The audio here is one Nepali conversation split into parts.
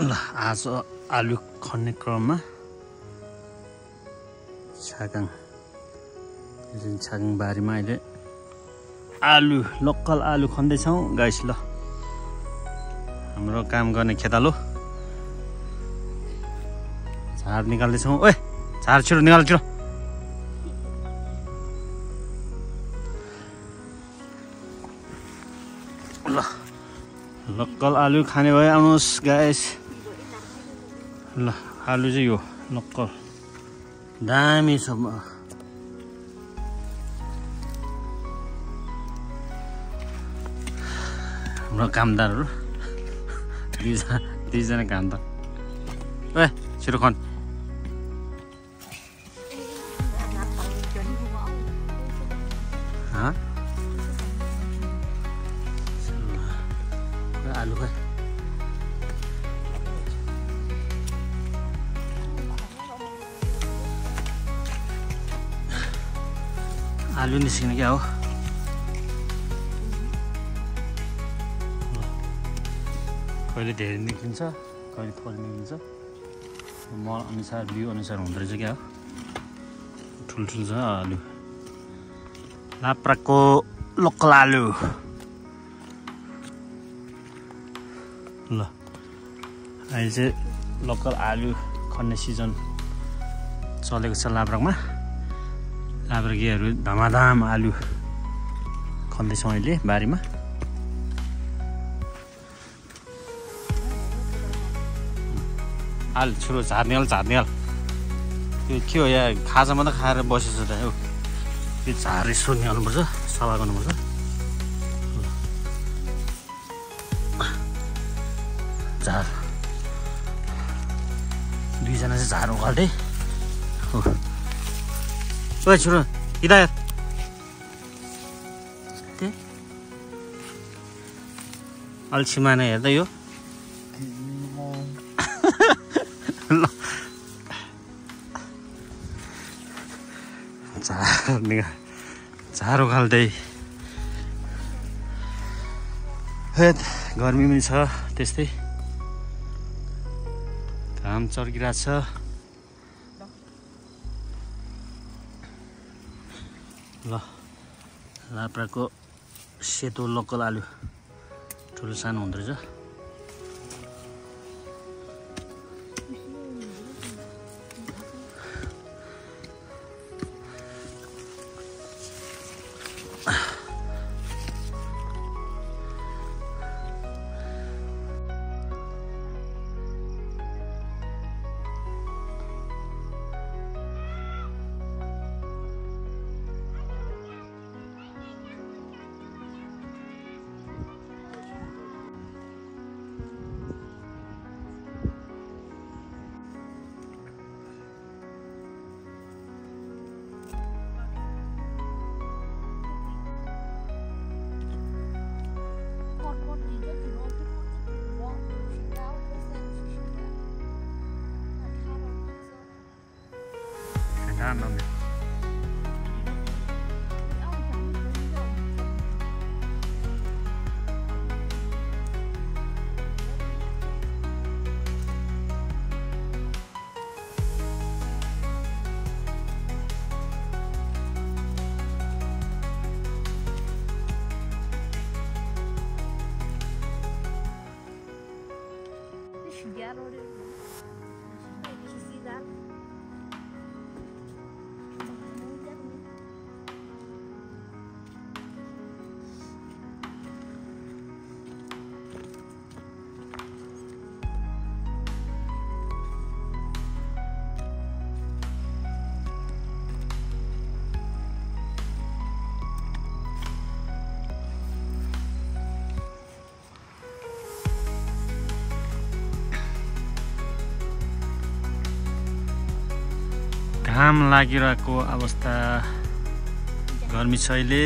ल आज आलु खन्ने क्रममा छागाङ बारीमा अहिले आलु लोकल आलु खन्दैछौँ गाइस। ल हाम्रो काम गर्ने खेतालो झार निकाल्दैछौँ। ओए झार छिटो निकाल छिटो। ल लोकल आलु खाने भए आउनुहोस् गाइस। ल आलु चाहिँ यो लोकल दामी छ। हाम्रो कामदारहरू दुईजना कामदार। ए छिटो खन। आलु खै आलु निस्किने क्या हो। कहिले धेरै निक्लिन्छ कहिले थोरै निक्लिन्छ। मल अनुसार बिउ अनुसार हुँदो रहेछ क्या हो। ठुल्ठुलो छ आलु लाप्राको लोकल आलु। ल अहिले चाहिँ लोकल आलु खन्ने सिजन चलेको छ लाप्राकमा। लाप्राकीहरू धमाधम आलु खन्दैछौँ अहिले बारीमा। आलु छिटो झार निकाल त्यो के हो यहाँ खाजा मात्रै खाएर बसेछ त हो। त्यो झार यसो निकाल्नुपर्छ सफा गर्नुपर्छ। झार दुईजना चाहिँ झार उखाल्दै हो। ओए छिटो हिदायत अल्छी माने हेर्दा यो ल झार उखाल्दै। हेत गर्मी पनि छ त्यस्तै घाम चर्किरहेको छ। ल लाप्राको सेतो लोकल आलु ठुलो सानो हुँदो रहेछ। घाम लागिरहेको अवस्था गर्मी छ अहिले।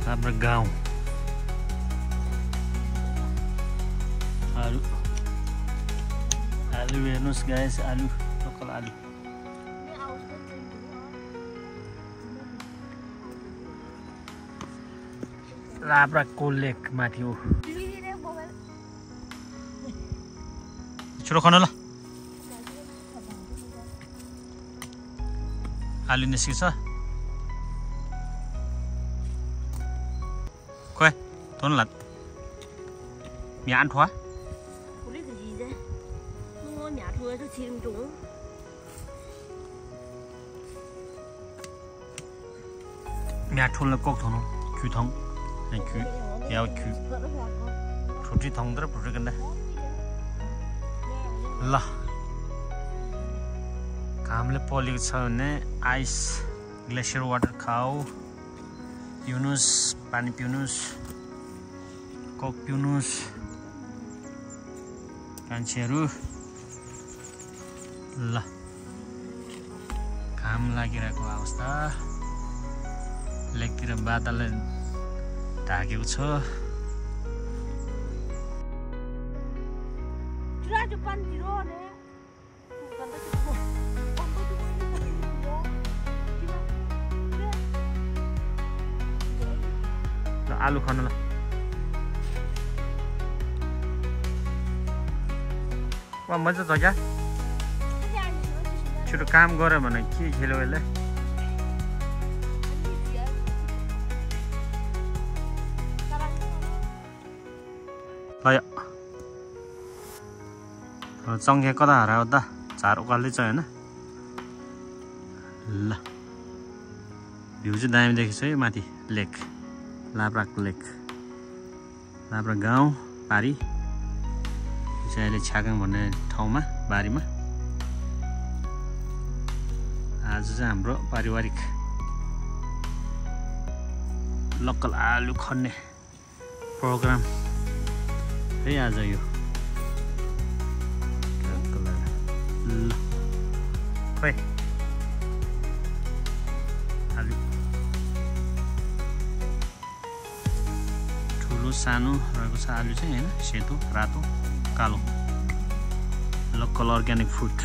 हाम्रो गाउँ आलु हेर्नुहोस् गाइस आलु लोकल आलु। लाब्राको लेक माथि हो छिटो खन ल आलु निस्किछ coi tuấn lật mẹ ăn thoa không biết cái gì đấy mua mẹ thua cho chim trúng mẹ thun là cốc thùng cừu thùng này cừu heo cừu thùng chỉ thùng đó bự cái này là कामले पोलेको छ भने आइस ग्लेसियर वाटर खाऊ पिउनुस् पानी पिउनुस् कोक पिउनुस् मान्छेहरू ल घाम लागिरहेको अवस्था लेकतिर बादलले ढाकेको छ आलु खान ल वा मजा छ क्या छिटो काम गऱ्यो भने के खेल्यो यसले चङ्खे कता हरायो त झार उकाल्दै छ होइन ल भ्यू चाहिँ दामी देखेको छ है माथि लेक लाब्राको लेक लाब्रा गाउँ बारी चाहिँ अहिले छ्यागाङ भन्ने ठाउँमा बारीमा आज चाहिँ हाम्रो पारिवारिक लोकल आलु खन्ने प्रोग्राम है आज यो ल खै आलु ठुलो सानो रहेको छ आलु चाहिँ हैन सेतो रातो कालो लोकल अर्ग्यानिक फुड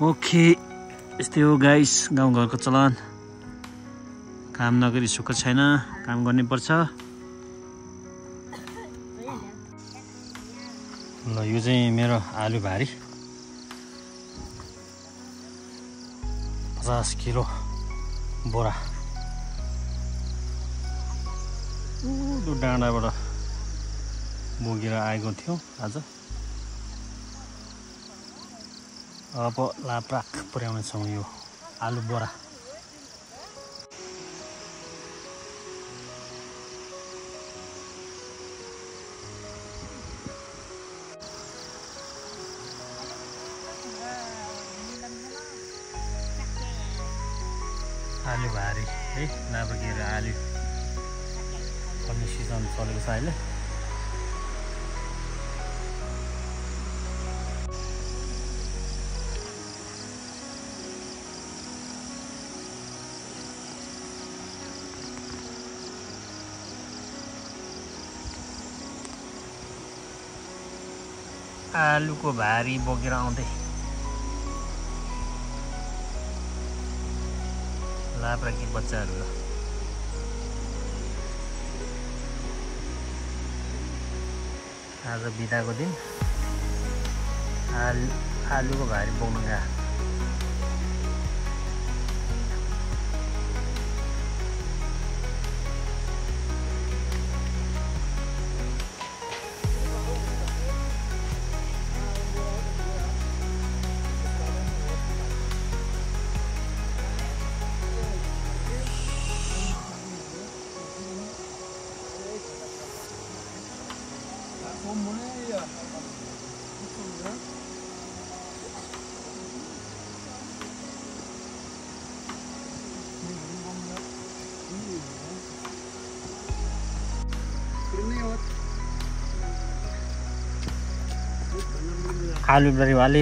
ओके यस्तै हो गाइस गाउँघरको चलन काम नगरी सुख छैन काम गर्नै पर्छ ल यो चाहिँ मेरो आलु भारी 50 किलो बोरा उ डाँडाबाट बोकेर आएको थियो आज अब लाप्राक पुर्याउने छौँ यो आलु बोरा आलु भारी है लाब्राकेर आलु भन्ने सिजन चलेको छ अहिले आलुको भारी बोकेर आउँदै लाब्राकी बच्चाहरू आज बिदाको दिन आलुको भारी बोक्नु गयो आलू बरी वाली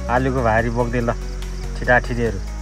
आलू को भारी बोक्दै ल छिटा छिटीहरु